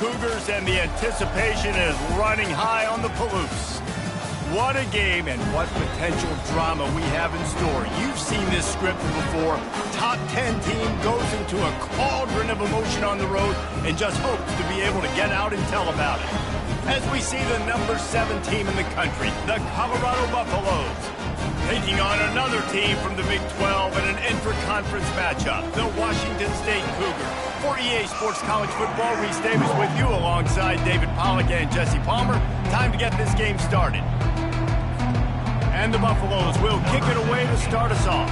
Cougars, and the anticipation is running high on the Palouse. What a game and what potential drama we have in store. You've seen this script before. Top 10 team goes into a cauldron of emotion on the road and just hopes to be able to get out and tell about it. As we see the number 7 team in the country, the Colorado Buffaloes, taking on another team from the Big 12 in an intra-conference matchup, the Washington State Cougars. For EA Sports College Football, Reese Davis with you alongside David Pollack and Jesse Palmer. Time to get this game started. And the Buffaloes will kick it away to start us off.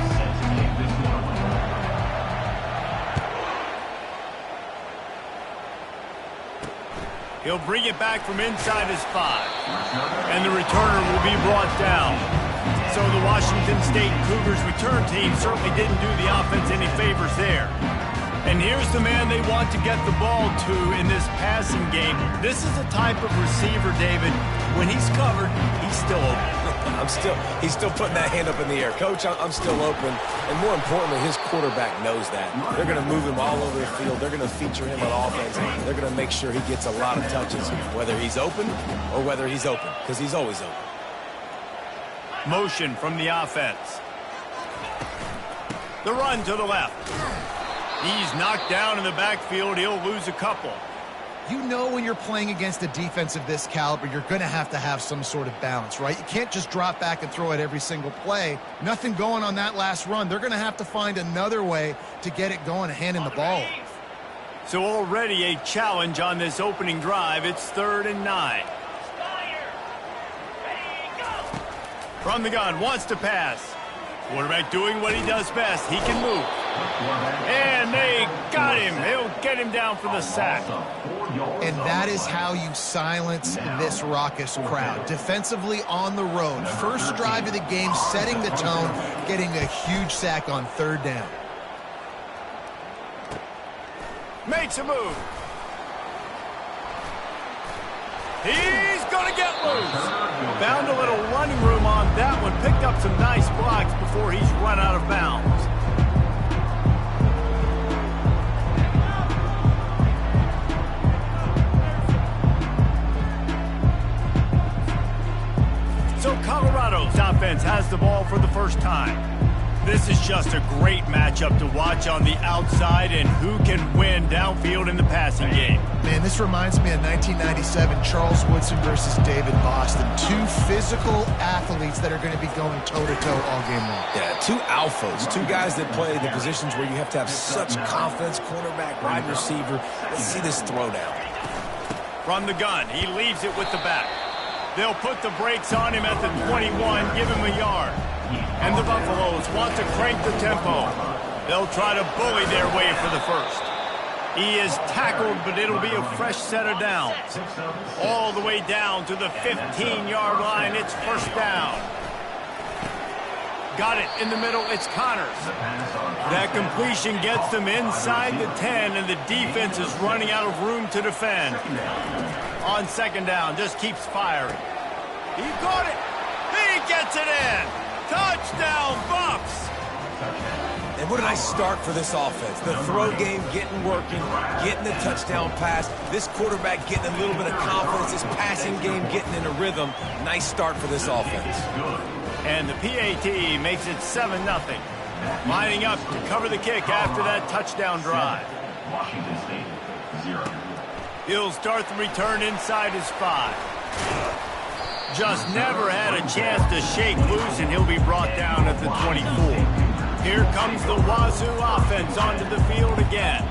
He'll bring it back from inside his 5. And the returner will be brought down. So the Washington State Cougars return team certainly didn't do the offense any favors there. And here's the man they want to get the ball to in this passing game. This is the type of receiver, David, when he's covered, he's still open. He's still putting that hand up in the air. Coach, I'm still open. And more importantly, his quarterback knows that. They're going to move him all over the field. They're going to feature him on offense. They're going to make sure he gets a lot of touches, whether he's open or whether he's open, because he's always open. Motion from the offense. The run to the left. He's knocked down in the backfield. He'll lose a couple. You know when you're playing against a defense of this caliber, you're going to have some sort of balance, right? You can't just drop back and throw it every single play. Nothing going on that last run. They're going to have to find another way to get it going and handing the ball. So already a challenge on this opening drive. It's 3rd and 9. From the gun, wants to pass. Quarterback doing what he does best. He can move. And they got him. He'll get him down for the sack. And that is how you silence this raucous crowd. Defensively on the road. First drive of the game, setting the tone, getting a huge sack on 3rd down. Makes a move. He's going to get loose. Found a little running room on that one. Picked up some nice blocks before he's run out of bounds. So Colorado's offense has the ball for the first time. This is just a great matchup to watch on the outside, and who can win downfield in the passing game. Man, this reminds me of 1997, Charles Woodson versus David Boston. 2 physical athletes that are going to be going toe-to-toe all game long. Yeah, 2 alphas, 2 guys that play the positions where you have to have such confidence, cornerback, wide receiver. Let's see this throwdown. From the gun, he leaves it with the back. They'll put the brakes on him at the 21, give him a yard. And the Buffaloes want to crank the tempo. They'll try to bully their way for the first. He is tackled, but it'll be a fresh set of downs. All the way down to the 15-yard line. It's 1st down. Got it in the middle. It's Connors. That completion gets them inside the 10, and the defense is running out of room to defend. On 2nd down, just keeps firing. He got it. He gets it in. Touchdown, Buffs! And what a nice start for this offense. The throw game getting working, getting the touchdown pass. This quarterback getting a little bit of confidence. This passing game getting in a rhythm. Nice start for this offense. And the PAT makes it 7-0. Lining up to cover the kick after that touchdown drive. He'll start the return inside his 5. Just never had a chance to shake loose, and he'll be brought down at the 24. Here comes the Wazoo offense onto the field again.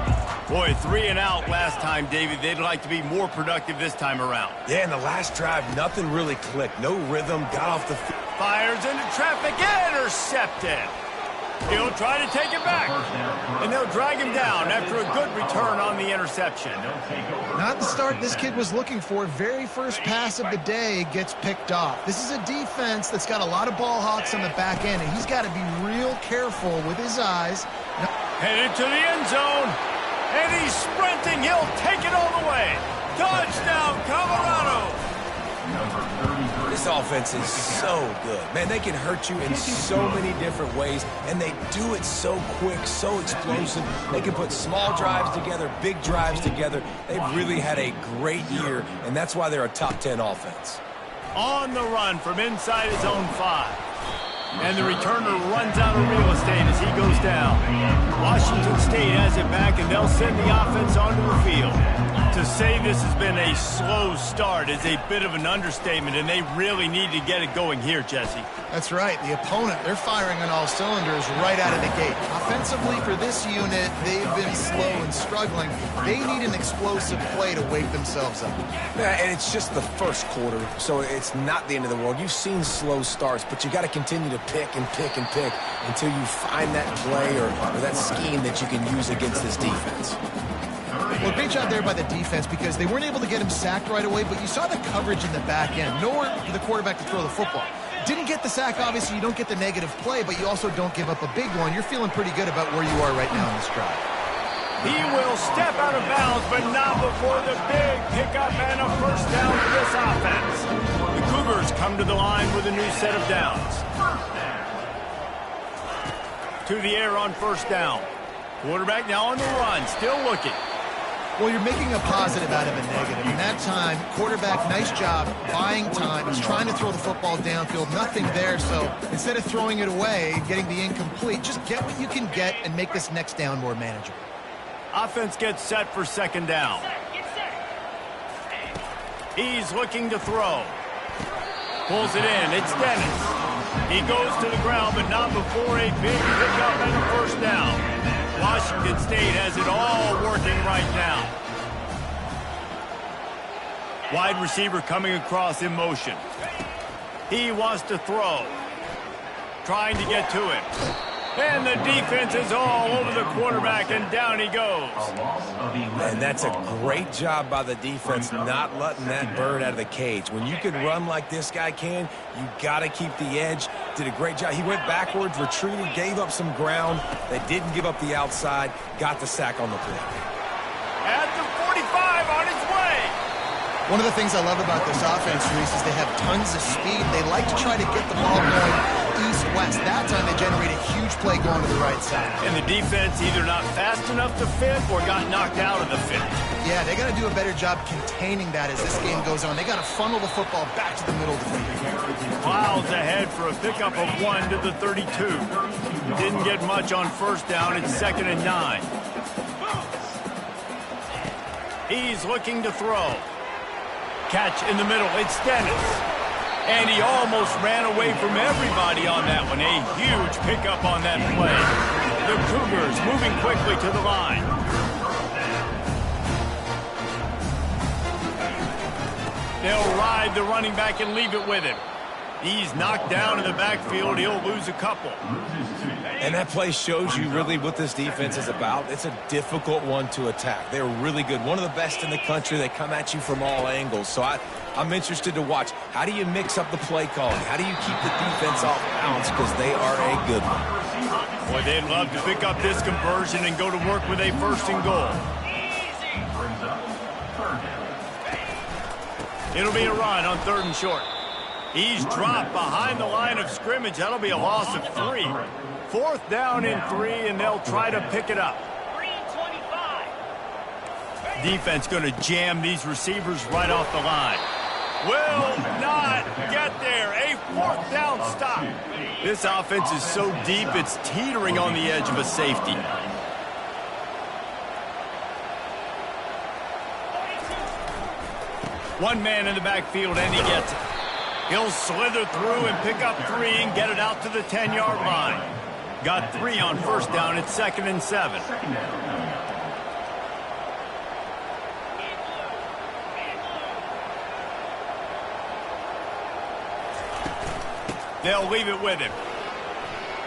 Boy, 3 and out last time, David. They'd like to be more productive this time around. Yeah, in the last drive, nothing really clicked. No rhythm, got off the field. Fires into traffic, intercepted. He'll try to take it back, and they'll drag him down after a good return on the interception. Not the start this kid was looking for. Very first pass of the day gets picked off. This is a defense that's got a lot of ball hawks on the back end, and he's got to be real careful with his eyes. Headed to the end zone, and he's sprinting. He'll take it all the way. Touchdown, Colorado! This offense is so good. Man, they can hurt you in so many different ways, and they do it so quick, so explosive. They can put small drives together, big drives together. They've really had a great year, and that's why they're a top 10 offense. On the run from inside his own 5. And the returner runs out of real estate as he goes down. Washington State has it back, and they'll send the offense onto the field. To say this has been a slow start is a bit of an understatement, and they really need to get it going here, Jesse. That's right. The opponent, they're firing on all cylinders right out of the gate. Offensively, for this unit, they've been slow and struggling. They need an explosive play to wake themselves up. Yeah, and it's just the first quarter, so it's not the end of the world. You've seen slow starts, but you got to continue to pick and pick and pick until you find that play or that scheme that you can use against this defense. Well, great job there by the defense because they weren't able to get him sacked right away, but you saw the coverage in the back end. Nowhere for the quarterback to throw the football. Didn't get the sack, obviously. You don't get the negative play, but you also don't give up a big one. You're feeling pretty good about where you are right now in this drive. He will step out of bounds, but not before the big pickup and a first down for this offense. The Cougars come to the line with a new set of downs. To the air on first down. Quarterback now on the run, still looking. Well, you're making a positive out of a negative. In that time, quarterback, nice job, buying time. He's trying to throw the football downfield. Nothing there, so instead of throwing it away, getting the incomplete, just get what you can get and make this next down more manageable. Offense gets set for second down. He's looking to throw. Pulls it in. It's Dennis. He goes to the ground, but not before a big pickup and a first down. Washington State has it all working right now. Wide receiver coming across in motion. He wants to throw. Trying to get to it. And the defense is all over the quarterback, and down he goes. And that's a great job by the defense not letting that bird out of the cage. When you can run like this guy can, you got to keep the edge. Did a great job. He went backwards, retreated, gave up some ground. They didn't give up the outside, got the sack on the play. At the 45 on his way. One of the things I love about this offense, Reese, is they have tons of speed. They like to try to get the ball going east-west. That time they generate a huge play going to the right side. And the defense either not fast enough to fit or got knocked out of the fit. Yeah, they got to do a better job containing that as this game goes on. They got to funnel the football back to the middle of the field. Miles ahead for a pickup of 1 to the 32. Didn't get much on first down. It's 2nd and 9. He's looking to throw. Catch in the middle. It's Dennis. And he almost ran away from everybody on that one. A huge pickup on that play. The Cougars moving quickly to the line. They'll ride the running back and leave it with him. He's knocked down in the backfield. He'll lose a couple. And that play shows you really what this defense is about. It's a difficult one to attack. They're really good. One of the best in the country. They come at you from all angles. So I'm interested to watch. How do you mix up the play calling? How do you keep the defense off balance? Because they are a good one. Boy, they'd love to pick up this conversion and go to work with a 1st and goal. It'll be a run on 3rd and short. He's dropped behind the line of scrimmage. That'll be a loss of 3. 4th down and 3, and they'll try to pick it up. Defense going to jam these receivers right off the line. Will not get there. A 4th down stop. This offense is so deep, it's teetering on the edge of a safety. One man in the backfield, and he gets it. He'll slither through and pick up 3 and get it out to the 10-yard line. Got 3 on first down. It's 2nd and 7. They'll leave it with him.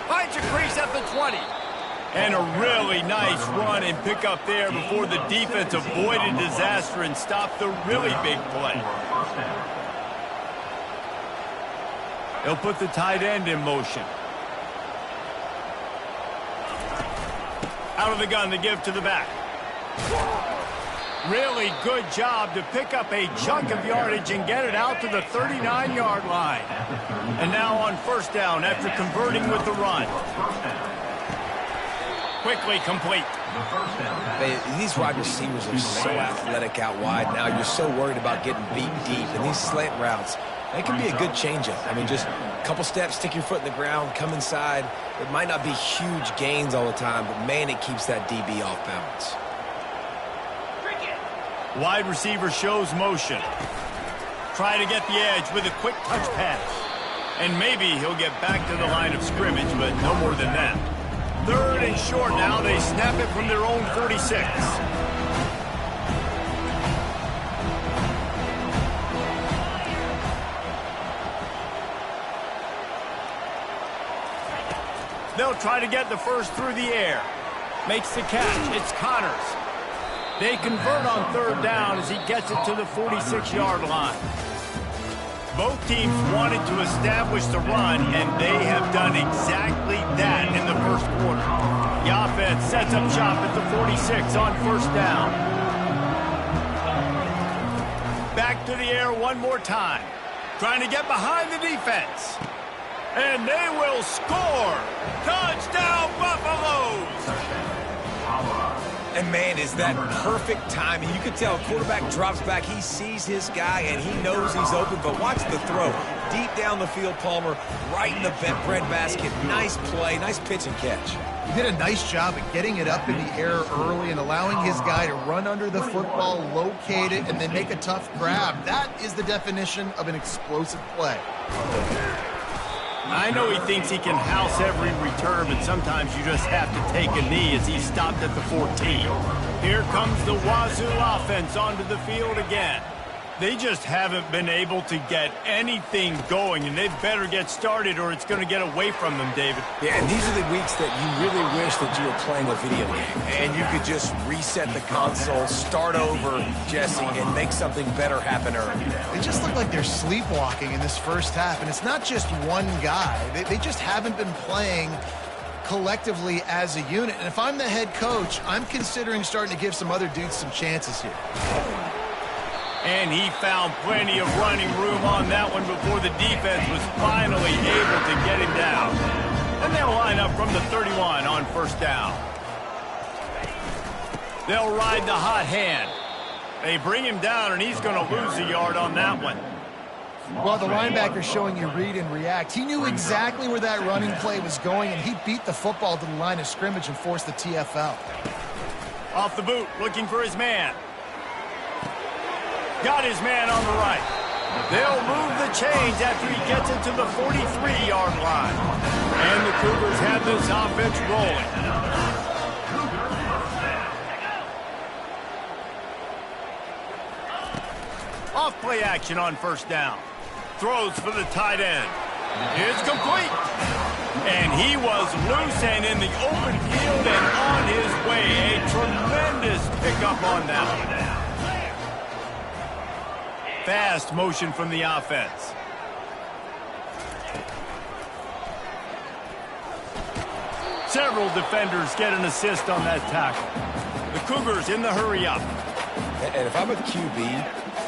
Finds a crease at the 20. And a really nice run and pick up there before the defense avoided disaster and stopped the really big play. They'll put the tight end in motion. Out of the gun, the give to the back. Really good job to pick up a chunk of yardage and get it out to the 39-yard line. And now on first down after converting with the run. Quickly complete. These wide receivers are so athletic out wide now. You're so worried about getting beat deep. And these slant routes, they can be a good changeup. I mean, just a couple steps, stick your foot in the ground, come inside. It might not be huge gains all the time, but, man, it keeps that DB off balance. Wide receiver shows motion. Try to get the edge with a quick touch pass. And maybe he'll get back to the line of scrimmage, but no more than that. Third and short now. They snap it from their own 46. They'll try to get the first through the air. Makes the catch. It's Connors. They convert on third down as he gets it to the 46-yard line. Both teams wanted to establish the run, and they have done exactly that in the first quarter. The offense sets up shop at the 46 on first down. Back to the air one more time. Trying to get behind the defense. And they will score. Touchdown, Buffaloes! And, man, is that perfect timing. You can tell a quarterback drops back. He sees his guy, and he knows he's open. But watch the throw. Deep down the field, Palmer, right in the breadbasket. Nice play, nice pitch and catch. He did a nice job of getting it up in the air early and allowing his guy to run under the football, locate it, and then make a tough grab. That is the definition of an explosive play. I know he thinks he can house every return, but sometimes you just have to take a knee as he stopped at the 14. Here comes the Wazoo offense onto the field again. They just haven't been able to get anything going, and they better get started or it's going to get away from them, David. Yeah, and these are the weeks that you really wish that you were playing a video game, and you could just reset the console, start over, Jesse, and make something better happen early. They just look like they're sleepwalking in this first half, and it's not just one guy. They just haven't been playing collectively as a unit. And if I'm the head coach, I'm considering starting to give some other dudes some chances here. And he found plenty of running room on that one before the defense was finally able to get him down. And they'll line up from the 31 on first down. They'll ride the hot hand. They bring him down, and he's going to lose a yard on that one. Well, the linebacker's showing you read and react. He knew exactly where that running play was going, and he beat the football to the line of scrimmage and forced the TFL. Off the boot, looking for his man. Got his man on the right. They'll move the chains after he gets it to the 43-yard line. And the Cougars have this offense rolling. Off play action on first down. Throws for the tight end. It's complete. And he was loose and in the open field and on his way. A tremendous pickup on that one. Fast motion from the offense. Several defenders get an assist on that tackle. The Cougars in the hurry up. And if I'm a QB,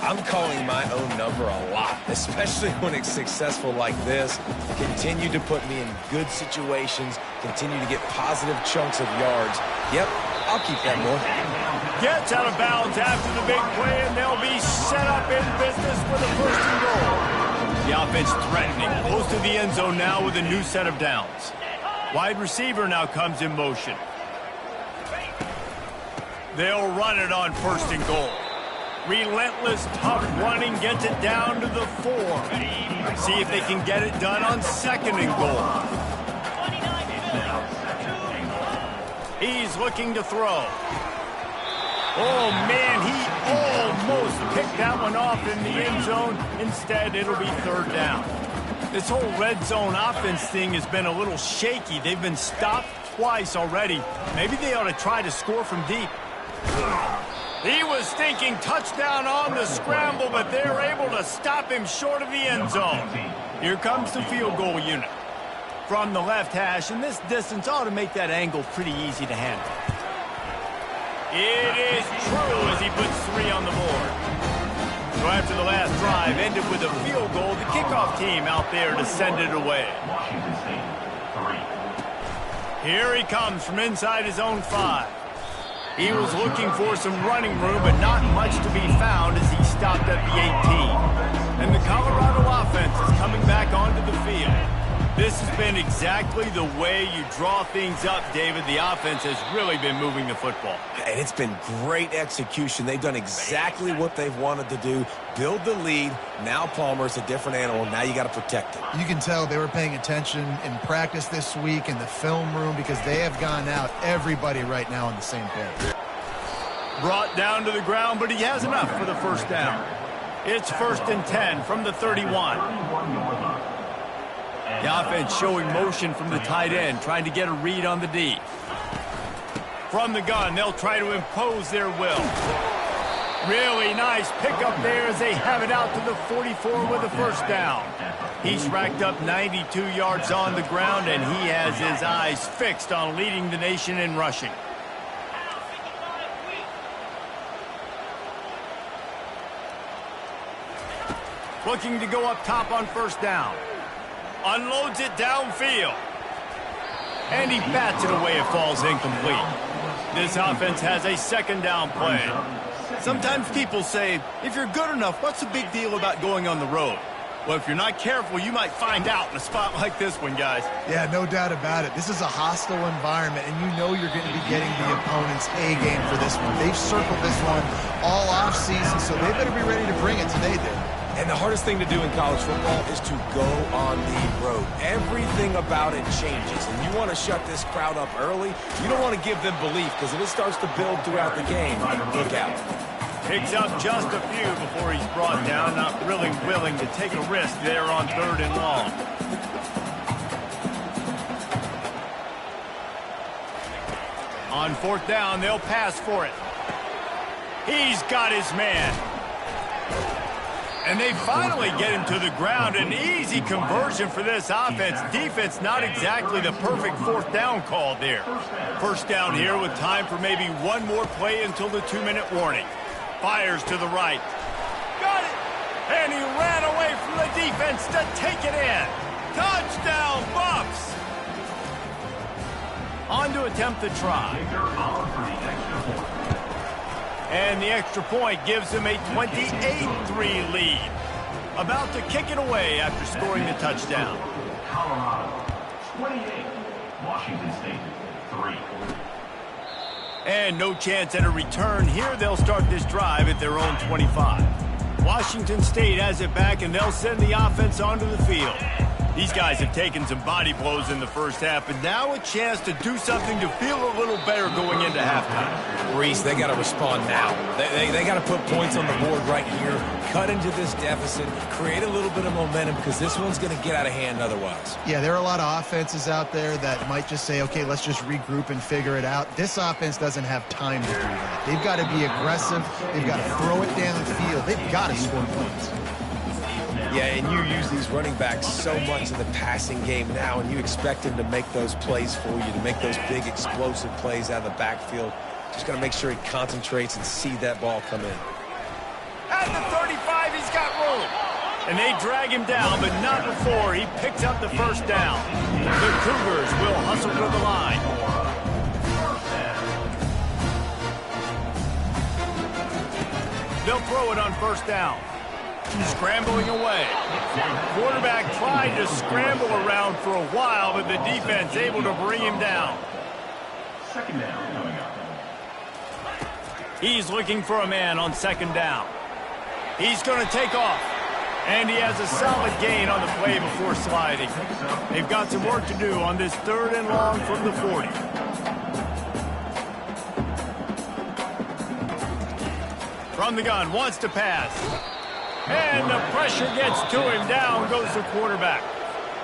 I'm calling my own number a lot, especially when it's successful like this. Continue to put me in good situations, continue to get positive chunks of yards. Yep, I'll keep that going. Gets out of bounds after the big play, and they'll be set up in business for the first and goal. The offense threatening, close to the end zone now with a new set of downs. Wide receiver now comes in motion. They'll run it on first and goal. Relentless, tough running gets it down to the 4. See if they can get it done on second and goal. He's looking to throw. Oh, man, he almost picked that one off in the end zone. Instead, it'll be third down. This whole red zone offense thing has been a little shaky. They've been stopped twice already. Maybe they ought to try to score from deep. He was thinking touchdown on the scramble, but they're able to stop him short of the end zone. Here comes the field goal unit. From the left hash, and this distance ought to make that angle pretty easy to handle. It is true as he puts 3 on the board. So after the last drive ended with a field goal, the kickoff team out there to send it away. Here he comes from inside his own 5. He was looking for some running room, but not much to be found as he stopped at the 18. And the Colorado offense is coming back onto the field. This has been exactly the way you draw things up, David. The offense has really been moving the football. And it's been great execution. They've done exactly what they've wanted to do. Build the lead. Now Palmer's a different animal. Now you got to protect it. You can tell they were paying attention in practice this week in the film room because they have gone out, everybody right now on the same page. Brought down to the ground, but he has enough for the first down. It's 1st and 10 from the 31. The offense showing motion from the tight end, trying to get a read on the D. From the gun, they'll try to impose their will. Really nice pickup there as they have it out to the 44 with a first down. He's racked up 92 yards on the ground, and he has his eyes fixed on leading the nation in rushing. Looking to go up top on first down. Unloads it downfield. And he bats it away. It falls incomplete. This offense has a second down play. Sometimes people say, if you're good enough, what's the big deal about going on the road? Well, if you're not careful, you might find out in a spot like this one, guys. Yeah, no doubt about it. This is a hostile environment, and you know you're going to be getting the opponent's A game for this one. They've circled this one all offseason, so they better be ready to bring it today, dude. And the hardest thing to do in college football is to go on the road. Everything about it changes, and you want to shut this crowd up early. You don't want to give them belief, because if it starts to build throughout the game, look out. Picks up just a few before he's brought down, not really willing to take a risk there on 3rd and long. On 4th down, they'll pass for it. He's got his man. And they finally get him to the ground. An easy conversion for this offense. Defense, not exactly the perfect 4th down call there. First down here with time for maybe one more play until the 2-minute warning. Fires to the right. Got it! And he ran away from the defense to take it in. Touchdown, Buffs! On to attempt the try. And the extra point gives them a 28-3 lead. About to kick it away after scoring the touchdown. Colorado, 28. Washington State, 3. And no chance at a return here. They'll start this drive at their own 25. Washington State has it back, and they'll send the offense onto the field. These guys have taken some body blows in the first half, and now a chance to do something to feel a little better going into halftime. Reese, they got to respond now. They got to put points on the board right here, cut into this deficit, create a little bit of momentum, because this one's going to get out of hand otherwise. Yeah, there are a lot of offenses out there that might just say, okay, let's just regroup and figure it out. This offense doesn't have time to do that. They've got to be aggressive. They've got to throw it down the field. They've got to score points. Yeah, and you use these running backs so much in the passing game now, and you expect them to make those plays for you, to make those big explosive plays out of the backfield. Just got to make sure he concentrates and see that ball come in. At the 35, he's got room. And they drag him down, but not before he picks up the first down. The Cougars will hustle to the line. They'll throw it on first down. Scrambling away. Quarterback tried to scramble around for a while, but the defense able to bring him down. Second down coming up. He's looking for a man on second down. He's going to take off. And he has a solid gain on the play before sliding. They've got some work to do on this 3rd and long from the 40. From the gun, wants to pass. And the pressure gets to him. Down goes the quarterback.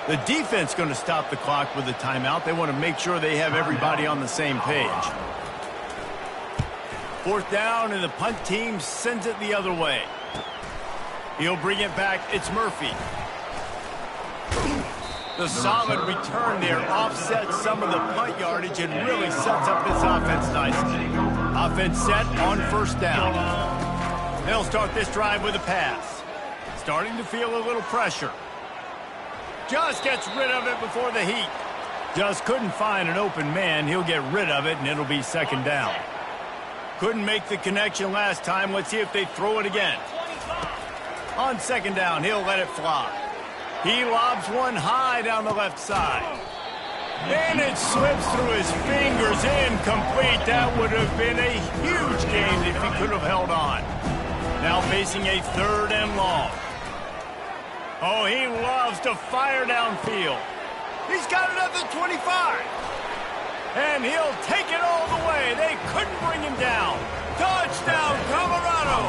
The defense going to stop the clock with a timeout. They want to make sure they have everybody on the same page. 4th down, and the punt team sends it the other way. He'll bring it back. It's Murphy. The solid return there offsets some of the punt yardage and really sets up this offense nicely. Offense set on first down. They'll start this drive with a pass. Starting to feel a little pressure. Just gets rid of it before the heat. Just couldn't find an open man. He'll get rid of it, and it'll be second down. Couldn't make the connection last time. Let's see if they throw it again. On second down, he'll let it fly. He lobs one high down the left side. And it slips through his fingers, incomplete. That would have been a huge gain if he could have held on. Now facing a third and long. Oh, he loves to fire downfield. He's got it at the 25. And he'll take it all the way. They couldn't bring him down. Touchdown, Colorado.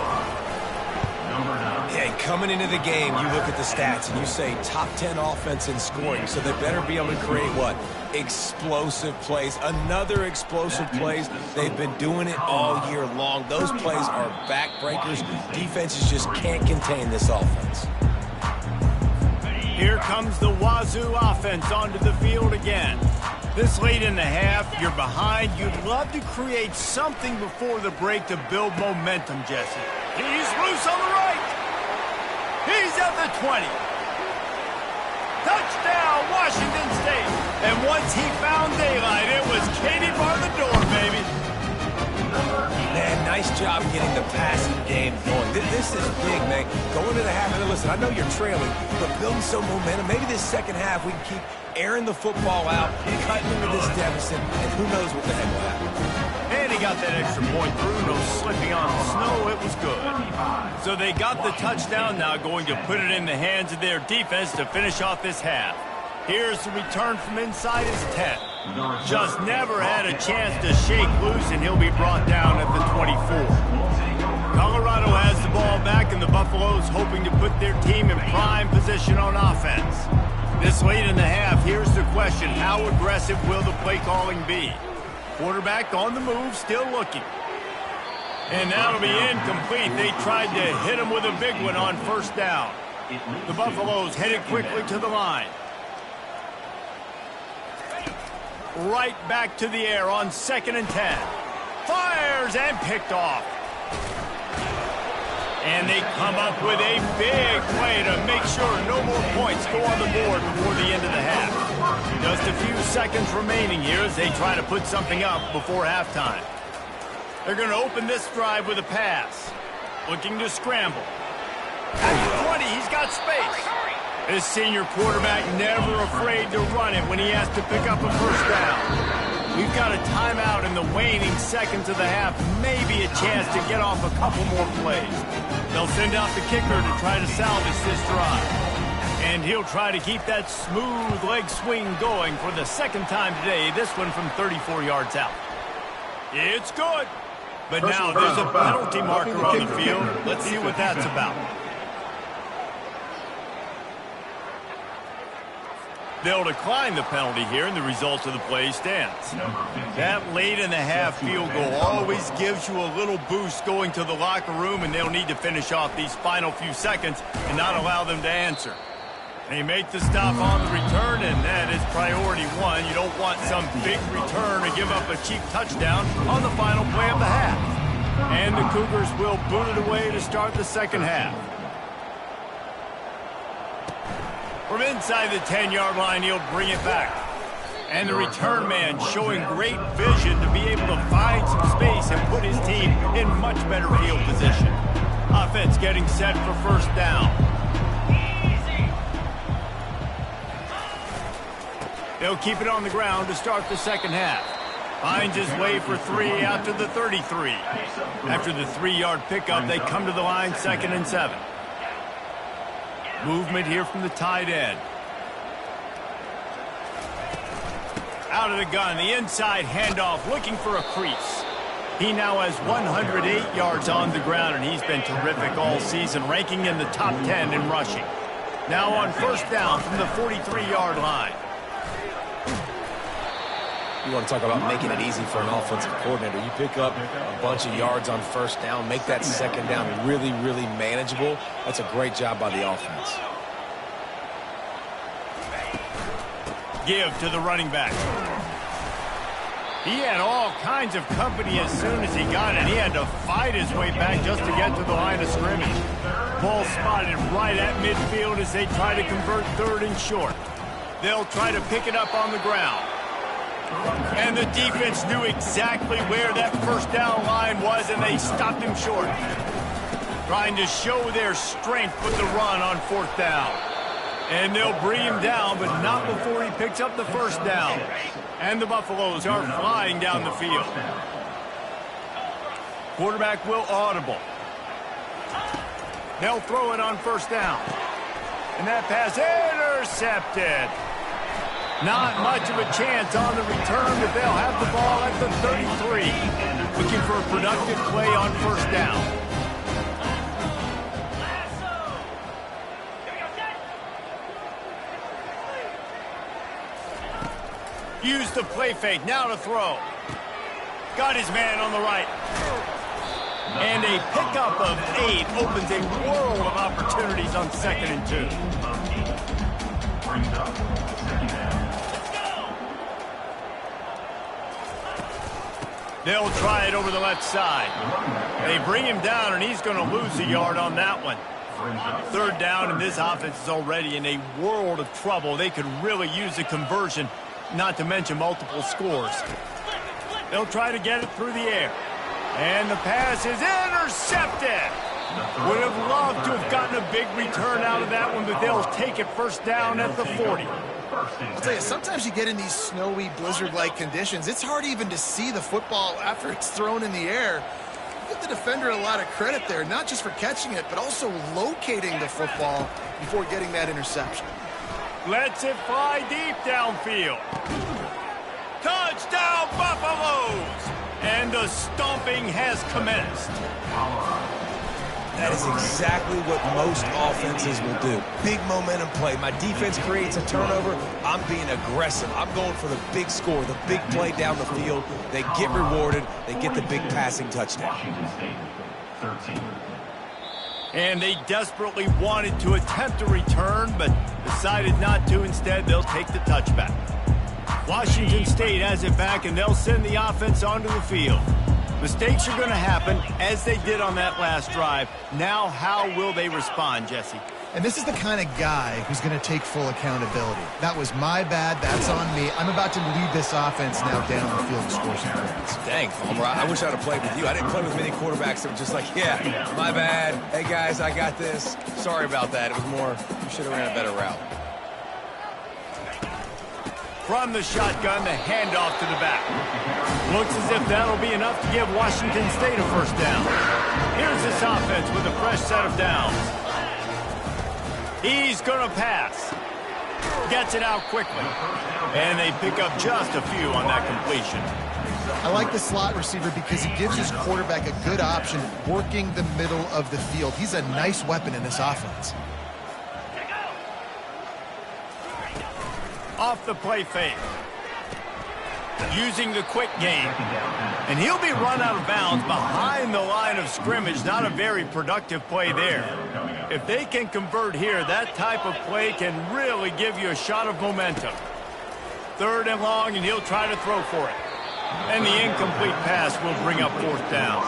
Yeah, and coming into the game, you look at the stats and you say top 10 offense in scoring, so they better be able to create what? Explosive plays. Another explosive plays. They've been doing it all year long. Those plays are backbreakers. Defenses just can't contain this offense. Here comes the Wazoo offense onto the field again. This late in the half, you're behind. You'd love to create something before the break to build momentum, Jesse. He's loose on the right. He's at the 20. Touchdown, Washington State. And once he found daylight, it was Katie bar the door, baby. Man, nice job getting the passing game going. This is big, man. Going to the half, and listen, I know you're trailing, but building some momentum. Maybe this second half we can keep airing the football out, cutting into this deficit, and who knows what the heck will happen. And he got that extra point through. No slipping on the snow. It was good. So they got the touchdown, now going to put it in the hands of their defense to finish off this half. Here's the return from inside his 10. Just never had a chance to shake loose, and he'll be brought down at the 24. Colorado has the ball back, and the Buffaloes hoping to put their team in prime position on offense. This late in the half, here's the question. How aggressive will the play calling be? Quarterback on the move, still looking. And that'll be incomplete. They tried to hit him with a big one on first down. The Buffaloes headed quickly to the line. Right back to the air on 2nd and 10. Fires and picked off. And they come up with a big play to make sure no more points go on the board before the end of the half. Just a few seconds remaining here as they try to put something up before halftime. They're going to open this drive with a pass. Looking to scramble. At the 20, he's got space. This senior quarterback never afraid to run it when he has to pick up a first down. We've got a timeout in the waning seconds of the half. Maybe a chance to get off a couple more plays. They'll send out the kicker to try to salvage this drive. And he'll try to keep that smooth leg swing going for the second time today. This one from 34 yards out. It's good. But now there's a penalty marker on the field. Let's see what that's about. They'll decline the penalty here, and the result of the play stands. That late in the half field goal always gives you a little boost going to the locker room, and they'll need to finish off these final few seconds and not allow them to answer. They make the stop on the return, and that is priority one. You don't want some big return to give up a cheap touchdown on the final play of the half. And the Cougars will boot it away to start the second half. From inside the 10-yard line, he'll bring it back. And the return man showing great vision to be able to find some space and put his team in much better field position. Offense getting set for first down. They'll keep it on the ground to start the second half. Finds his way for 3 after the 33. After the 3-yard pickup, they come to the line 2nd and 7. Movement here from the tight end. Out of the gun, the inside handoff, looking for a crease. He now has 108 yards on the ground, and he's been terrific all season, ranking in the top 10 in rushing. Now on first down from the 43-yard line. You want to talk about making it easy for an offensive coordinator. You pick up a bunch of yards on first down, make that second down really, really manageable. That's a great job by the offense. Give to the running back. He had all kinds of company as soon as he got it. He had to fight his way back just to get to the line of scrimmage. Ball spotted right at midfield as they try to convert third and short. They'll try to pick it up on the ground. And the defense knew exactly where that first down line was, and they stopped him short. Trying to show their strength with the run on fourth down. And they'll bring him down, but not before he picks up the first down. And the Buffaloes are flying down the field. Quarterback will audible. They'll throw it on first down. And that pass intercepted. Not much of a chance on the return, but they'll have the ball at the 33. Looking for a productive play on first down. Use the play fake, now to throw. Got his man on the right. And a pickup of 8 opens a world of opportunities on 2nd and 2. They'll try it over the left side. They bring him down, and he's going to lose a yard on that one. Third down, and this offense is already in a world of trouble. They could really use a conversion, not to mention multiple scores. They'll try to get it through the air. And the pass is intercepted. Would have loved to have gotten a big return out of that one, but they'll take it first down at the 40. I'll tell you, sometimes you get in these snowy, blizzard-like conditions, it's hard even to see the football after it's thrown in the air. Give the defender a lot of credit there, not just for catching it, but also locating the football before getting that interception. Lets it fly deep downfield. Touchdown, Buffaloes! And the stomping has commenced. That is exactly what most offenses will do. Big momentum play. My defense creates a turnover. I'm being aggressive. I'm going for the big score, the big play down the field. They get rewarded. They get the big passing touchdown. Washington State, 13. And they desperately wanted to attempt a return, but decided not to. Instead, they'll take the touchback. Washington State has it back, and they'll send the offense onto the field. Mistakes are going to happen, as they did on that last drive. Now, how will they respond, Jesse? And this is the kind of guy who's going to take full accountability. That was my bad. That's on me. I'm about to lead this offense now down the field and score some points. Dang, Palmer, I wish I'd have played with you. I didn't play with many quarterbacks that were just like, yeah, my bad. Hey, guys, I got this. Sorry about that. It was more, you should have ran a better route. From the shotgun, the handoff to the back. Looks as if that'll be enough to give Washington State a first down. Here's this offense with a fresh set of downs. He's going to pass. Gets it out quickly. And they pick up just a few on that completion. I like the slot receiver because he gives his quarterback a good option working the middle of the field. He's a nice weapon in this offense. Off the play fake. Using the quick game. And he'll be run out of bounds behind the line of scrimmage. Not a very productive play there. If they can convert here, that type of play can really give you a shot of momentum. Third and long, and he'll try to throw for it. And the incomplete pass will bring up fourth down.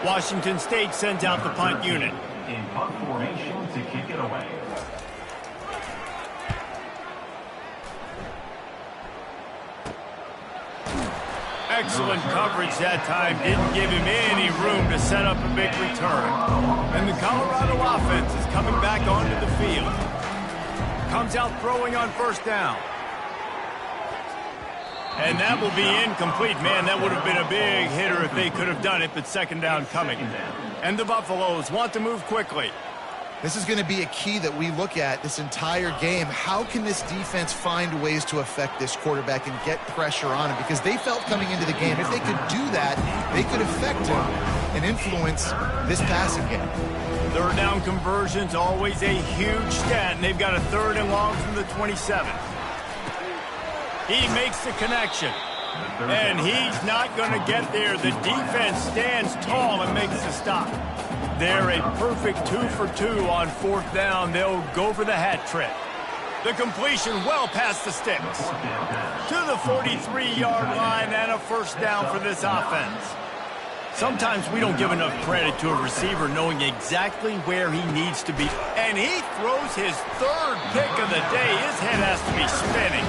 Washington State sends out the punt unit. In punt formation to kick it away. Excellent coverage that time. Didn't give him any room to set up a big return. And the Colorado offense is coming back onto the field. Comes out throwing on first down. And that will be incomplete. Man, that would have been a big hitter if they could have done it, but second down coming. And the Buffaloes want to move quickly. This is going to be a key that we look at this entire game. How can this defense find ways to affect this quarterback and get pressure on him? Because they felt coming into the game, if they could do that, they could affect him and influence this passing game. Third down conversions, always a huge stat, and they've got a third and long from the 27. He makes the connection, and he's not going to get there. The defense stands tall and makes the stop. They're a perfect 2 for 2 on fourth down. They'll go for the hat trick. The completion well past the sticks. To the 43-yard line and a first down for this offense. Sometimes we don't give enough credit to a receiver knowing exactly where he needs to be. And he throws his third pick of the day. His head has to be spinning.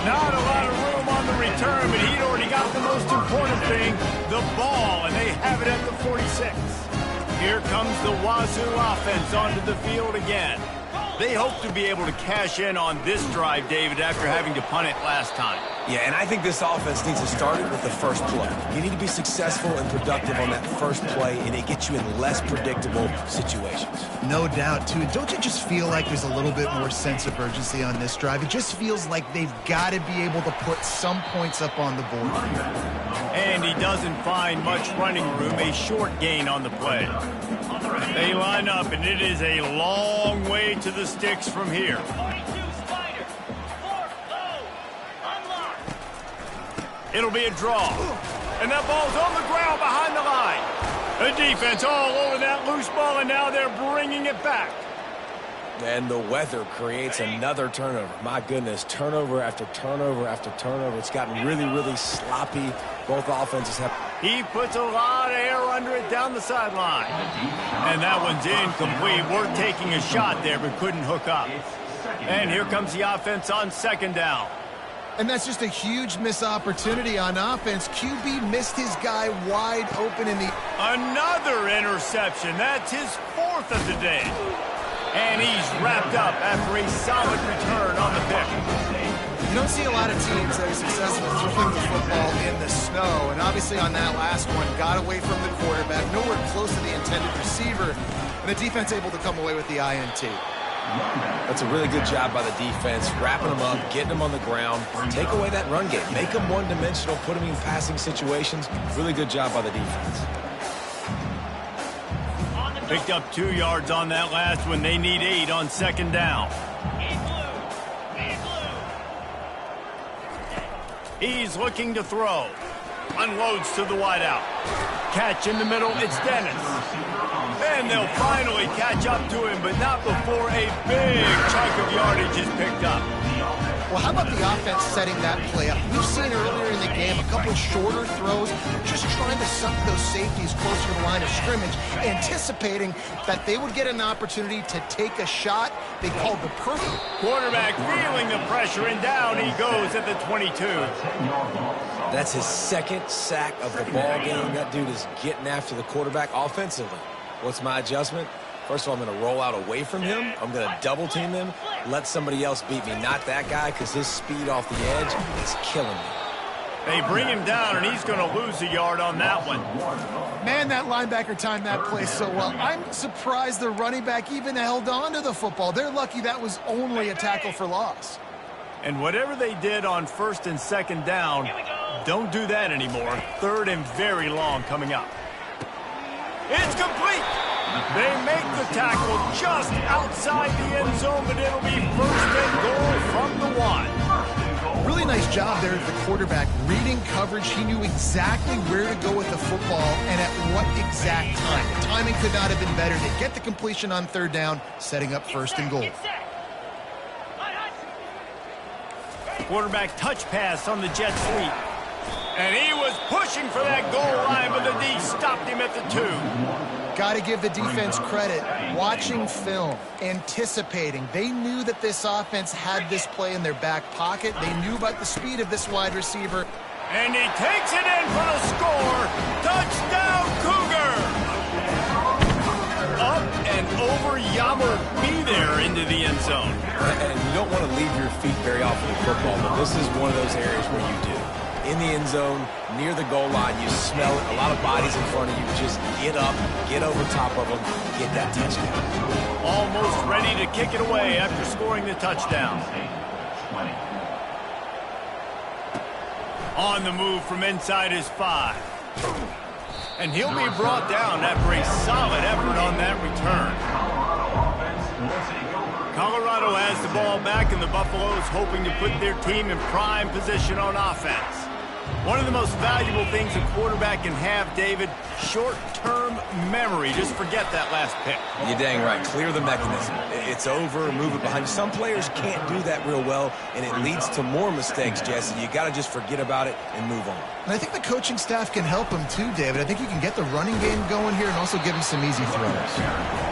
Not a lot of room on the return, but he'd already got the most important thing, the ball, and they have it at the 46. Here comes the Wazoo offense onto the field again. They hope to be able to cash in on this drive, David, after having to punt it last time. Yeah, and I think this offense needs to start it with the first play. You need to be successful and productive on that first play, and it gets you in less predictable situations. No doubt, too. Don't you just feel like there's a little bit more sense of urgency on this drive? It just feels like they've got to be able to put some points up on the board. And he doesn't find much running room, a short gain on the play. They line up, and it is a long way to the sticks from here. It'll be a draw. And that ball's on the ground behind the line. The defense all over that loose ball, and now they're bringing it back. And the weather creates another turnover. My goodness, turnover after turnover after turnover. It's gotten really, really sloppy. Both offenses have... He puts a lot of air under it down the sideline. And that one's incomplete. We're taking a shot there, but couldn't hook up. And here comes the offense on second down. And that's just a huge missed opportunity on offense. QB missed his guy wide open in the... Another interception. That's his fourth of the day. And he's wrapped up after a solid return on the pick. You don't see a lot of teams that are successful throwing the football in the snow. And obviously on that last one, got away from the quarterback, nowhere close to the intended receiver. And the defense able to come away with the INT. That's a really good job by the defense, wrapping them up, getting them on the ground, take away that run game, make them one-dimensional, put them in passing situations. Really good job by the defense. Picked up 2 yards on that last one. They need 8 on second down. He's looking to throw. Unloads to the wideout. Catch in the middle, it's Dennis. And they'll finally catch up to him, but not before a big chunk of yardage is picked up. Well, how about the offense setting that play up? We've seen earlier in the game a couple shorter throws, just trying to suck those safeties closer to the line of scrimmage, anticipating that they would get an opportunity to take a shot. They called the perfect. Quarterback feeling the pressure, and down he goes at the 22. That's his second sack of the ball game. That dude is getting after the quarterback offensively. What's my adjustment? First of all, I'm going to roll out away from him. I'm going to double team him, let somebody else beat me, not that guy, because his speed off the edge is killing me. They bring him down, and he's going to lose a yard on that one. Man, that linebacker timed that play so well. I'm surprised the running back even held on to the football. They're lucky that was only a tackle for loss. And whatever they did on first and second down, don't do that anymore. Third and very long coming up. It's complete. They make the tackle just outside the end zone, but it'll be first and goal from the 1. Really nice job there at the quarterback. Reading coverage, he knew exactly where to go with the football and at what exact time. The timing could not have been better to get the completion on third down, setting up first and goal. Quarterback touch pass on the jet sweep. And he was pushing for that goal line, but the D stopped him at the 2. Got to give the defense credit. Watching film, anticipating. They knew that this offense had this play in their back pocket. They knew about the speed of this wide receiver. And he takes it in for the score. Touchdown, Cougar! Up and over Yammer be there into the end zone. And you don't want to leave your feet very often in football, but this is one of those areas where you do. In the end zone, near the goal line, you smell it. A lot of bodies in front of you. Just get up, get over top of them, get that touchdown. Almost ready to kick it away after scoring the touchdown. On the move from inside his 5. And he'll be brought down after a solid effort on that return. Colorado has the ball back, and the Buffaloes hoping to put their team in prime position on offense. One of the most valuable things a quarterback can have, David, Short-term memory. Just forget that last pick. You're dang right. Clear the mechanism. It's over. Move it behind you. Some players can't do that real well, and it leads to more mistakes, Jesse. You got to just forget about it and move on. And I think the coaching staff can help him too, David. I think you can get the running game going here and also give him some easy throws.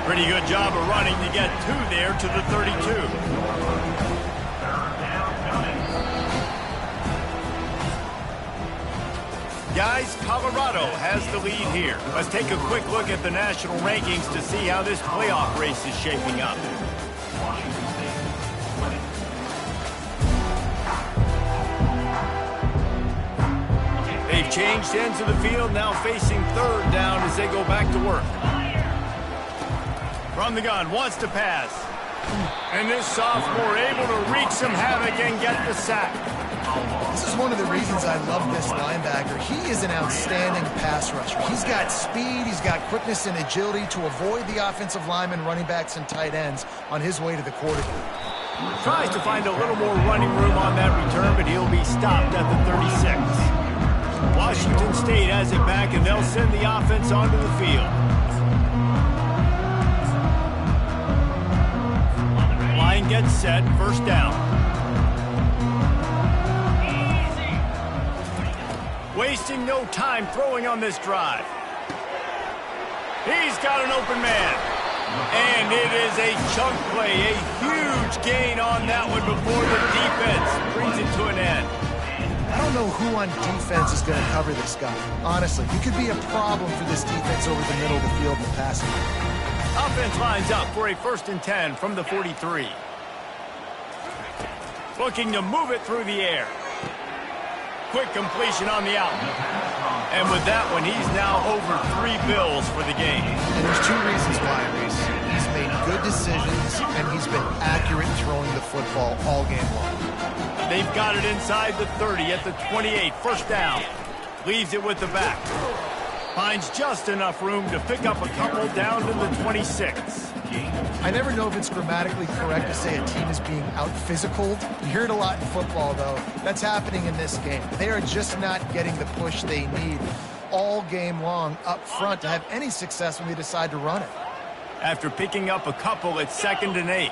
Pretty good job of running to get two there to the 32. Guys, Colorado has the lead here. Let's take a quick look at the national rankings to see how this playoff race is shaping up. They've changed ends of the field, now facing third down as they go back to work. From the gun, wants to pass. And this sophomore able to wreak some havoc and get the sack. This is one of the reasons I love this linebacker. He is an outstanding pass rusher. He's got speed, he's got quickness and agility to avoid the offensive linemen, running backs, and tight ends on his way to the quarterback. Tries to find a little more running room on that return, but he'll be stopped at the 36. Washington State has it back, and they'll send the offense onto the field. Line gets set, first down. Wasting no time throwing on this drive. He's got an open man. And it is a chunk play, a huge gain on that one before the defense brings it to an end. I don't know who on defense is going to cover this guy. Honestly, he could be a problem for this defense over the middle of the field in the passing. Offense lines up for a 1st and 10 from the 43. Looking to move it through the air. Quick completion on the out. And with that one, he's now over 3 bills for the game. And there's 2 reasons why, Reese. He's made good decisions, and he's been accurate throwing the football all game long. They've got it inside the 30 at the 28. First down. Leaves it with the back. Finds just enough room to pick up a couple down to the 26. I never know if it's grammatically correct to say a team is being out-physicaled. You hear it a lot in football, though. That's happening in this game. They are just not getting the push they need all game long up front to have any success when they decide to run it. After picking up a couple, it's 2nd and 8.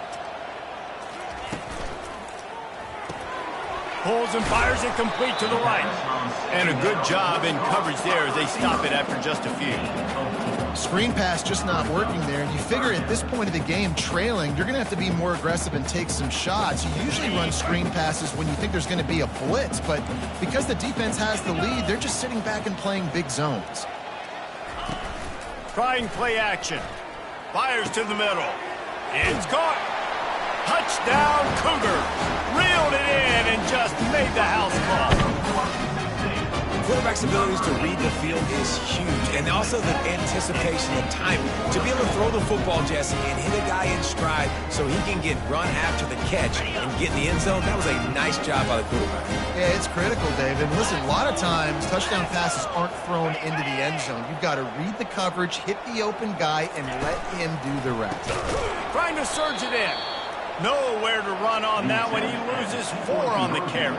Pulls and fires it complete to the right. And a good job in coverage there as they stop it after just a few. Screen pass just not working there. You figure at this point of the game, trailing, you're going to have to be more aggressive and take some shots. You usually run screen passes when you think there's going to be a blitz, but because the defense has the lead, they're just sitting back and playing big zones. Trying play action. Fires to the middle. It's caught. Touchdown, Cougars. Reeled it in and just made the house call. Quarterback's abilities to read the field is huge, and also the anticipation and timing. To be able to throw the football, Jesse, and hit a guy in stride so he can get run after the catch and get in the end zone, that was a nice job by the quarterback. Yeah, it's critical, David. Listen, a lot of times touchdown passes aren't thrown into the end zone. You've got to read the coverage, hit the open guy, and let him do the rest. Trying to surge it in. Nowhere to run on that one. He loses 4 on the carry.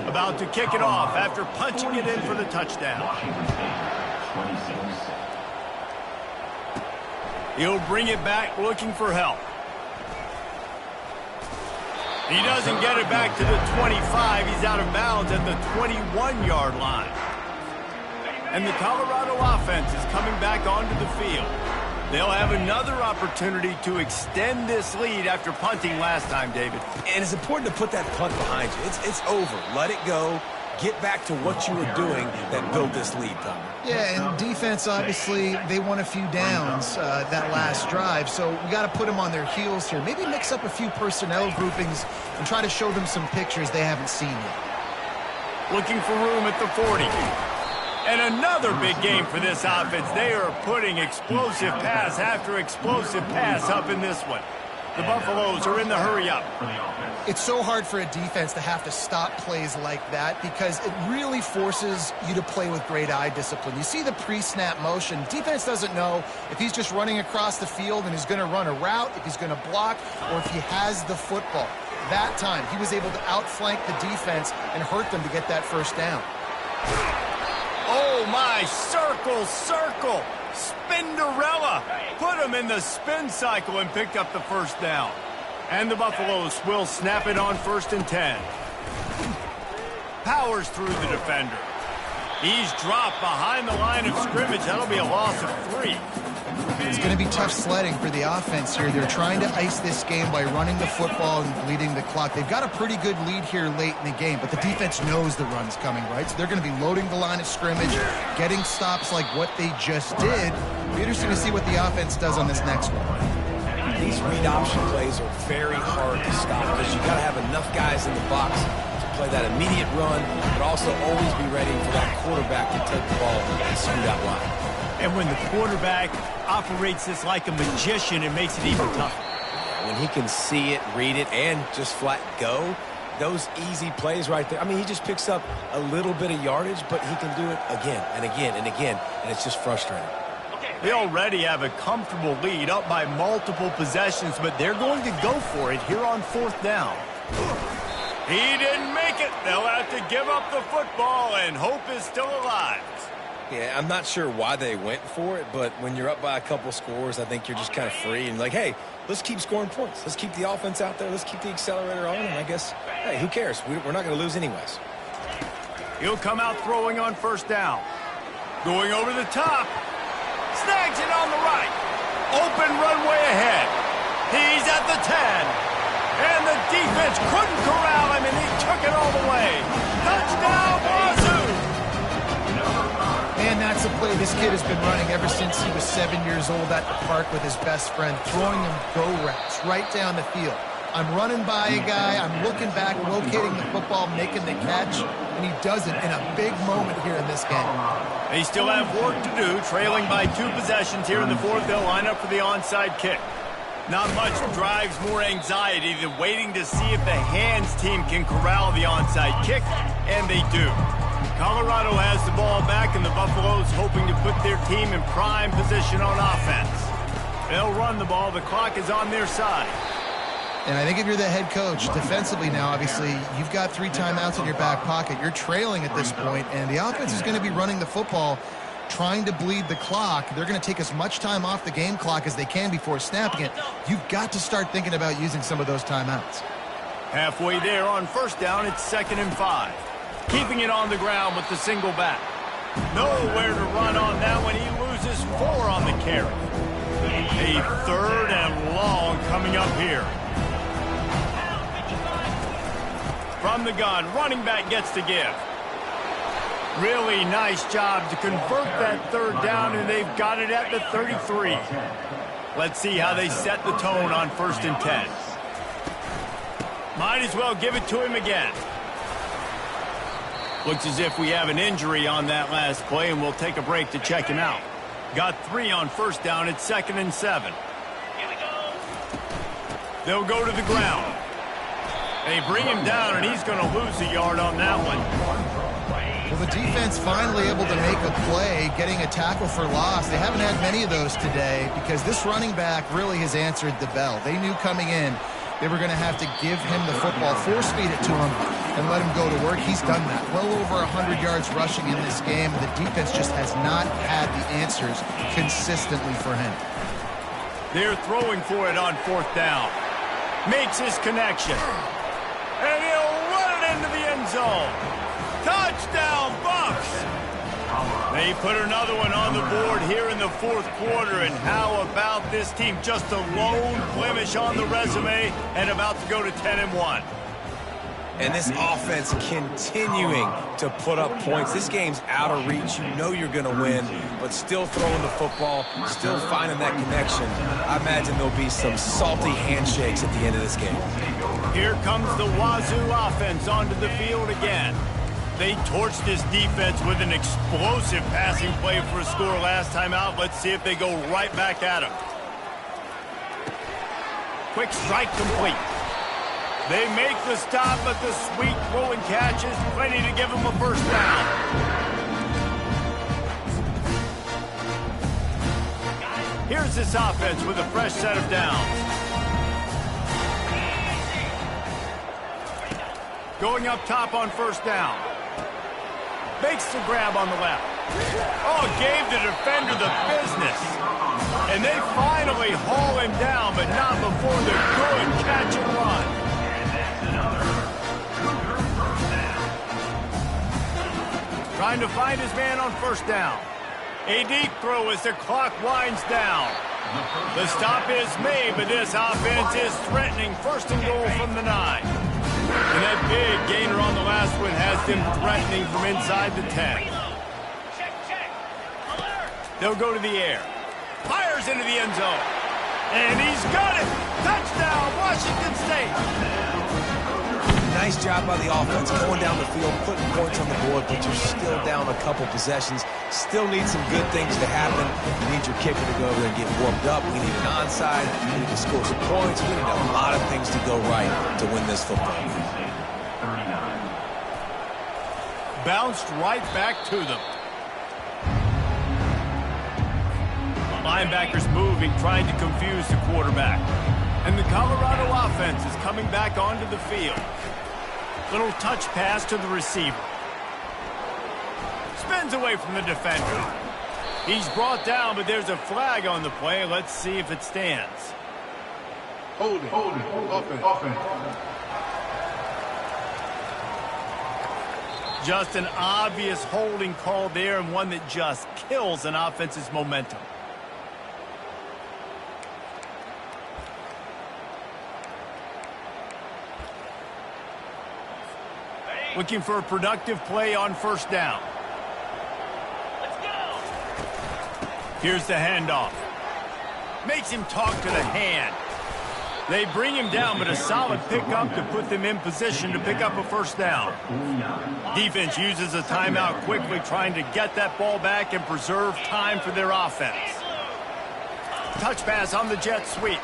About to kick it off after punching it in for the touchdown. He'll bring it back looking for help. He doesn't get it back to the 25. He's out of bounds at the 21-yard line. And the Colorado offense is coming back onto the field. They'll have another opportunity to extend this lead after punting last time, David. And it's important to put that punt behind you. It's over. Let it go. Get back to what you were doing that built this lead, Tom. Yeah, and defense, obviously, they won a few downs that last drive, so we got to put them on their heels here. Maybe mix up a few personnel groupings and try to show them some pictures they haven't seen yet. Looking for room at the 40. And another big game for this offense. They are putting explosive pass after explosive pass up in this one. The Buffaloes are in the hurry-up. It's so hard for a defense to have to stop plays like that because it really forces you to play with great eye discipline. You see the pre-snap motion. Defense doesn't know if he's just running across the field and he's going to run a route, if he's going to block, or if he has the football. That time, he was able to outflank the defense and hurt them to get that first down. Oh, my. Circle, circle. Spinderella. Put him in the spin cycle and picked up the first down. And the Buffaloes will snap it on 1st and 10. Powers through the defender. He's dropped behind the line of scrimmage. That'll be a loss of 3. It's going to be tough sledding for the offense here. They're trying to ice this game by running the football and bleeding the clock. They've got a pretty good lead here late in the game, but the defense knows the run's coming, right? So they're going to be loading the line of scrimmage, getting stops like what they just did. It'll be interesting to see what the offense does on this next one. These read option plays are very hard to stop because you got to have enough guys in the box to play that immediate run, but also always be ready for that quarterback to take the ball and scoot out wide. And when the quarterback operates this like a magician, it makes it even tougher. When he can see it, read it, and just flat go, those easy plays right there. I mean, he just picks up a little bit of yardage, but he can do it again and again and again, and it's just frustrating. They already have a comfortable lead up by multiple possessions, but they're going to go for it here on 4th down. He didn't make it. They'll have to give up the football, and hope is still alive. Yeah, I'm not sure why they went for it, but when you're up by a couple scores, I think you're just kind of free and like, hey, let's keep scoring points. Let's keep the offense out there. Let's keep the accelerator on, and I guess, hey, who cares? We're not going to lose anyways. He'll come out throwing on 1st down. Going over the top. Snags it on the right. Open runway ahead. He's at the 10. And the defense couldn't corral him, and he took it all the way. Touchdown, Wazoo! Man, that's a play this kid has been running ever since he was 7 years old at the park with his best friend, throwing him go routes right down the field. I'm running by a guy, I'm looking back, locating the football, making the catch, and he does it in a big moment here in this game. They still have work to do, trailing by 2 possessions here in the 4th. They'll line up for the onside kick. Not much drives more anxiety than waiting to see if the hands team can corral the onside kick, and they do. Colorado has the ball back, and the Buffaloes hoping to put their team in prime position on offense. They'll run the ball. The clock is on their side. And I think if you're the head coach, defensively now, obviously, you've got 3 timeouts in your back pocket. You're trailing at this point, and the offense is going to be running the football, trying to bleed the clock. They're going to take as much time off the game clock as they can before snapping it. You've got to start thinking about using some of those timeouts. Halfway there on 1st down, it's 2nd and 5. Keeping it on the ground with the single back. Nowhere to run on that one. He loses 4 on the carry. A 3rd and long coming up here. From the gun, running back gets to give. Really nice job to convert that 3rd down, and they've got it at the 33. Let's see how they set the tone on 1st and 10. Might as well give it to him again. Looks as if we have an injury on that last play, and we'll take a break to check him out. Got 3 on 1st down. It's 2nd and 7. They'll go to the ground. They bring him down, and he's going to lose a yard on that one. Well, the defense finally able to make a play, getting a tackle for loss. They haven't had many of those today because this running back really has answered the bell. They knew coming in they were going to have to give him the football, force feed it to him, and let him go to work. He's done that. Well over 100 yards rushing in this game. The defense just has not had the answers consistently for him. They're throwing for it on 4th down. Makes his connection. And he'll run it into the end zone. Touchdown, Bucks! They put another one on the board here in the 4th quarter. And how about this team? Just a lone blemish on the resume and about to go to 10-1. And this offense continuing to put up points. This game's out of reach. You know you're going to win, but still throwing the football, still finding that connection. I imagine there'll be some salty handshakes at the end of this game. Here comes the Wazoo offense onto the field again. They torched this defense with an explosive passing play for a score last time out. Let's see if they go right back at him. Quick strike complete. They make the stop, but the sweet throw and catch is plenty to give them a 1st down. Here's this offense with a fresh set of downs. Going up top on 1st down. Makes the grab on the left. Oh, gave the defender the business. And they finally haul him down, but not before the good catch and run. And that's another Cougar first down. Trying to find his man on first down. A deep throw as the clock winds down. The stop is made, but this offense is threatening first and goal from the 9. And that big gainer on the last one has them threatening from inside the 10. They'll go to the air. Fires into the end zone. And he's got it. Touchdown, Washington State. Nice job by the offense going down the field, putting points on the board, but you're still down a couple possessions. Still need some good things to happen. You need your kicker to go over there and get warmed up. We need an onside. We need to score some points. We need a lot of things to go right to win this football game. 39. Bounced right back to them. Linebackers moving, trying to confuse the quarterback. And the Colorado offense is coming back onto the field. Little touch pass to the receiver. Spins away from the defender. He's brought down, but there's a flag on the play. Let's see if it stands. Holding. Offense. Just an obvious holding call there, and one that just kills an offense's momentum. Looking for a productive play on first down. Let's go. Here's the handoff. Makes him talk to the hand. They bring him down, but a solid pickup to put them in position to pick up a first down. Defense uses a timeout quickly, trying to get that ball back and preserve time for their offense. Touch pass on the jet sweep.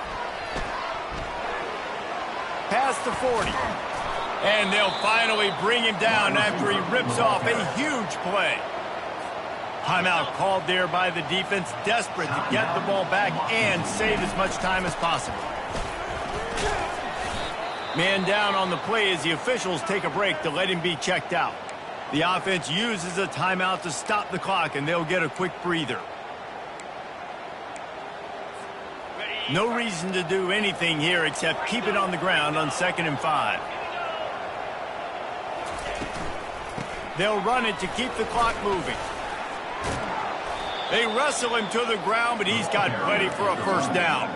Past the 40. And they'll finally bring him down after he rips off a huge play. Timeout called there by the defense, desperate to get the ball back and save as much time as possible. Man down on the play as the officials take a break to let him be checked out. The offense uses a timeout to stop the clock, and they'll get a quick breather. No reason to do anything here except keep it on the ground on 2nd and 5. They'll run it to keep the clock moving. They wrestle him to the ground, but he's got plenty for a first down.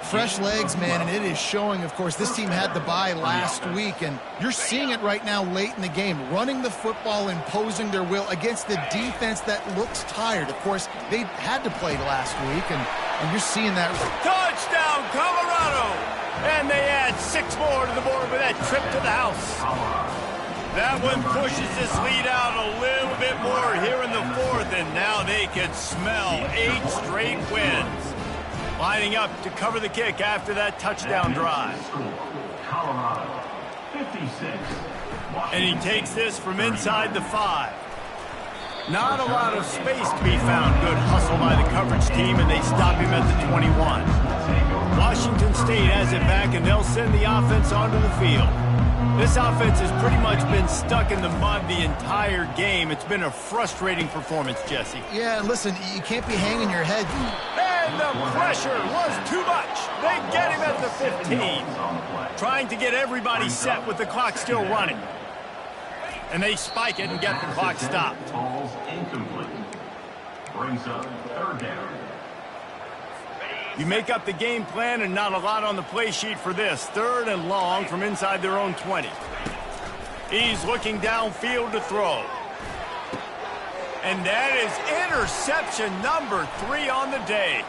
Fresh legs, man, and it is showing. Of course, this team had the bye last week, and you're seeing it right now late in the game. Running the football, imposing their will against the defense that looks tired. Of course, they had to play last week, and you're seeing that. Touchdown, Colorado! And they add 6 more to the board with that trip to the house. That one pushes this lead out a little bit more here in the 4th, and now they can smell 8 straight wins. Lining up to cover the kick after that touchdown drive. Colorado, 56. And he takes this from inside the 5. Not a lot of space to be found. Good hustle by the coverage team, and they stop him at the 21. Washington State has it back, and they'll send the offense onto the field. This offense has pretty much been stuck in the mud the entire game. It's been a frustrating performance, Jesse. Yeah, listen, you can't be hanging your head. And the pressure was too much. They get him at the 15. Trying to get everybody set with the clock still running. And they spike it and get the clock stopped. Ball's incomplete. Brings up 3rd down. You make up the game plan and not a lot on the play sheet for this. 3rd and long from inside their own 20. He's looking downfield to throw. And that is interception number 3 on the day.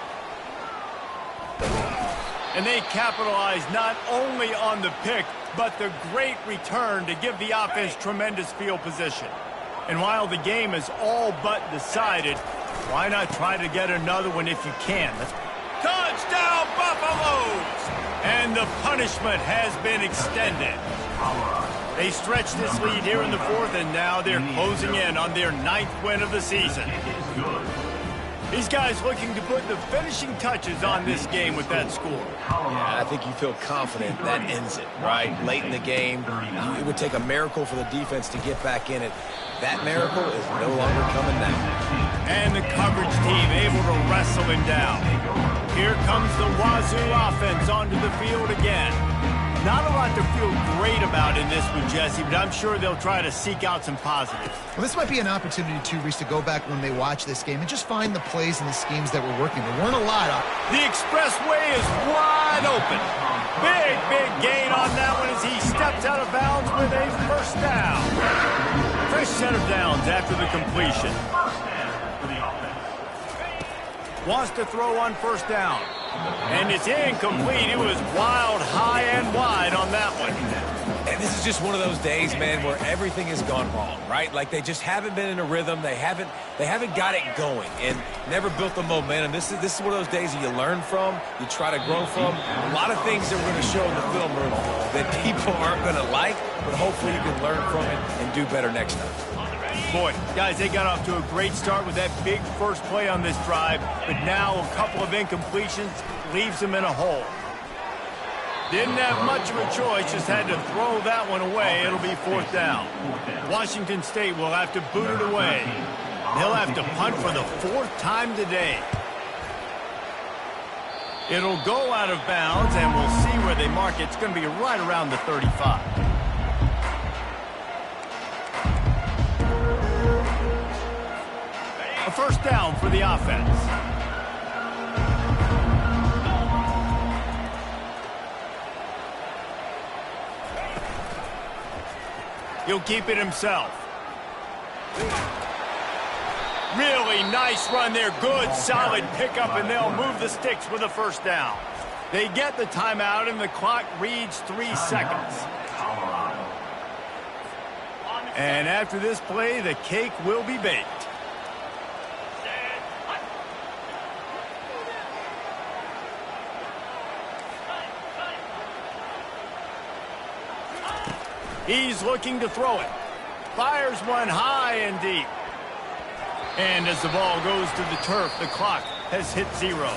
And they capitalize not only on the pick, but the great return to give the offense tremendous field position. And while the game is all but decided, why not try to get another one if you can? Touchdown, Buffaloes! And the punishment has been extended. They stretch this lead here in the 4th, and now they're closing in on their 9th win of the season. These guys looking to put the finishing touches on this game with that score. Yeah, I think you feel confident that ends it, right? Late in the game, it would take a miracle for the defense to get back in it. That miracle is no longer coming now. And the coverage team able to wrestle him down. Here comes the Wazoo offense onto the field again. Not a lot to feel great about in this one, Jesse, but I'm sure they'll try to seek out some positives. Well, this might be an opportunity, too, Reese, to go back when they watch this game and just find the plays and the schemes that were working. There weren't a lot of. The expressway is wide open. Big gain on that one as he steps out of bounds with a first down. Fresh set of downs after the completion. Wants to throw on first down. And it's incomplete. It was wild, high and wide on that one. And this is just one of those days, man, where everything has gone wrong, right? Like they just haven't been in a rhythm. They haven't got it going and never built the momentum. This is one of those days that you learn from, you try to grow from. A lot of things that we're going to show in the film room that people aren't going to like, but hopefully you can learn from it and do better next time. Boy, guys, they got off to a great start with that big first play on this drive, but now a couple of incompletions leaves them in a hole. Didn't have much of a choice, just had to throw that one away. It'll be fourth down. Washington State will have to boot it away. They'll have to punt for the fourth time today. It'll go out of bounds, and we'll see where they mark it. It's going to be right around the 35. A first down for the offense. He'll keep it himself. Really nice run there. Good, solid pickup, and they'll move the sticks with a first down. They get the timeout, and the clock reads 3 seconds. And after this play, the cake will be baked. He's looking to throw it. Fires one high and deep. And as the ball goes to the turf, the clock has hit 0.